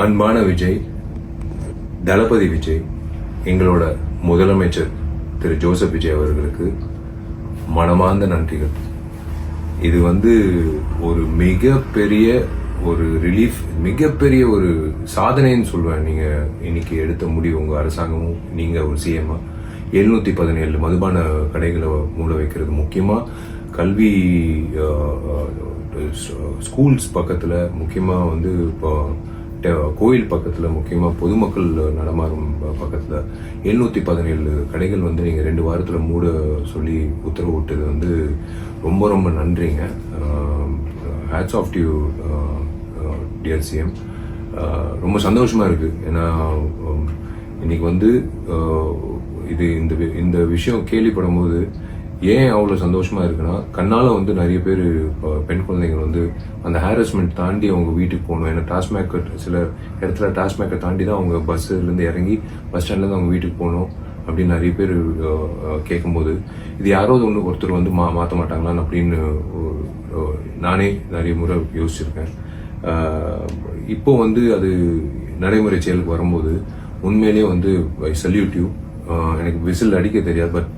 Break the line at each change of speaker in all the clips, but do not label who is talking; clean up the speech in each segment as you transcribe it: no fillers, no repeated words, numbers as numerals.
அன்பான விஜய், தளபதி விஜய், எங்களோட முதலமைச்சர் திரு ஜோசப் விஜய் அவர்களுக்கு மனமார்ந்த நன்றிகள். இது ஒரு மிகப்பெரிய ஒரு ரிலீஃப், மிகப்பெரிய ஒரு சாதனைன்னு சொல்லுவேன். நீங்க இன்னைக்கு எடுத்த முடிவு, உங்க அரசாங்கமும் நீங்க ஒரு சிஎம்மா 717 மதுபான கடைகளை மூட வைக்கிறது, முக்கியமா கல்வி ஸ்கூல்ஸ் பக்கத்துல, முக்கியமா இப்போ கோயில் பக்கத்துல, முக்கியமா பொதுமக்கள் நடமாறும் பக்கத்துல 717 கடைகள் நீங்க 2 வாரத்துல மூட சொல்லி உத்தரவு விட்டது ரொம்ப ரொம்ப நன்றிங்க. Hats off to you dear CM. ரொம்ப சந்தோஷமா இருக்கு. ஏன்னா இன்னைக்கு இது இந்த விஷயம் கேள்விப்படும் போது ஏன் அவ்வளோ சந்தோஷமா இருக்குன்னா, கண்ணால நிறைய பேர் பெண் குழந்தைகள் அந்த ஹாரஸ்மெண்ட் தாண்டி அவங்க வீட்டுக்கு போகணும். ஏன்னா டாஸ்மேக் சில இடத்துல டாஸ்மேக்கை தாண்டி தான் அவங்க பஸ்ஸுலேருந்து இறங்கி பஸ் ஸ்டாண்ட்லேருந்து அவங்க வீட்டுக்கு போகணும் அப்படின்னு நிறைய பேர் கேட்கும்போது, இது யாராவது ஒருத்தர் மாற்ற மாட்டாங்களான்னு அப்படின்னு நானே நிறைய முறை யோசிச்சிருக்கேன். இப்போ அது நடைமுறை செயலுக்கு வரும்போது உண்மையிலேயே ஐ சல்யூட் யூ. எனக்கு விசில் அடிக்க தெரியாது, பட்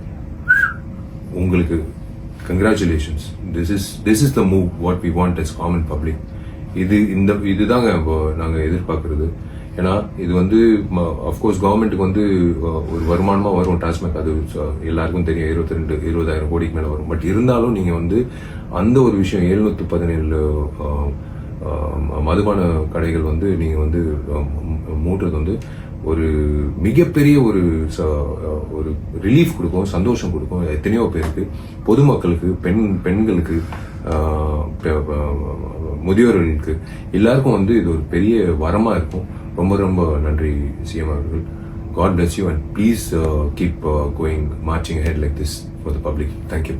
உங்களுக்கு congratulations. This is the move what we want as common public. இதுதாங்க நாங்கள் எதிர்பார்க்கறது. ஏன்னா இது அஃப்கோர்ஸ் கவர்மெண்ட்டுக்கு ஒரு வருமானமா வரும் டாஸ்மேக், அது எல்லாருக்கும் தெரியும். 20,000 கோடிக்கு மேல வரும். பட் இருந்தாலும் நீங்க அந்த ஒரு விஷயம் 717 மதுபான கடைகள் நீங்க மூடுறது ஒரு மிகப்பெரிய ஒரு ரிலீஃப் கொடுக்கும், சந்தோஷம் கொடுக்கும் எத்தனையோ பேருக்கு, பொதுமக்களுக்கு, பெண்களுக்கு, முதியோர்களுக்கு, எல்லாருக்கும் இது ஒரு பெரிய வரமா இருக்கும். ரொம்ப ரொம்ப நன்றி சிஎம் அவர்கள். God bless you and please keep going, marching ahead like this for the public. Thank you.